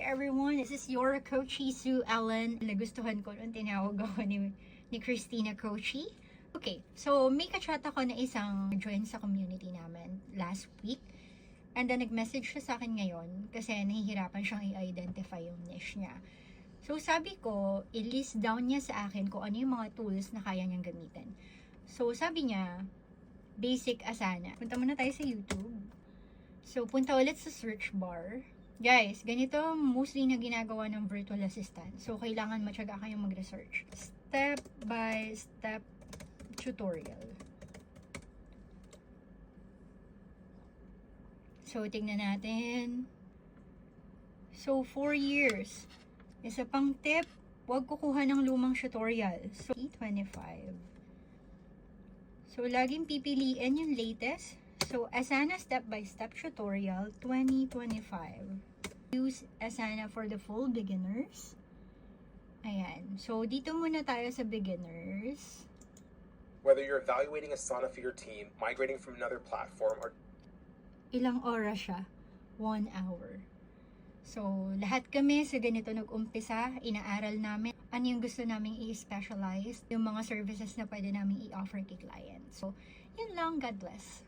everyone, this is your Coachy Sue Ellen. Nagustuhan ko nung tinawag ako ni Christina Coachy. Okay, so may kachat ako na isang join sa community namin last week. And then nag-message siya sa akin ngayon kasi nahihirapan siyang i-identify yung niche niya. So sabi ko, i-list down niya sa akin kung ano yung mga tools na kaya niyang gamitin. So sabi niya, basic Asana. Punta muna tayo sa YouTube. So punta ulit sa search bar. Guys, ganito mostly na ginagawa ng virtual assistant. So, kailangan matyaga kayong mag-research. Step by step tutorial. So, tingnan natin. So, 4 years. Isa pang tip, huwag kukuha ng lumang tutorial. So, 25. So, laging pipiliin yung latest. So, Asana step-by-step tutorial 2025. Use Asana for the full beginners. Ayan. So, dito muna tayo sa beginners. Whether you're evaluating Asana for your team, migrating from another platform, or... Ilang oras siya? 1 hour. So, lahat kami sa ganito nag-umpisa, inaaral namin ano yung gusto namin i-specialize, yung mga services na pwede namin i-offer kay client. So, yun lang. God bless.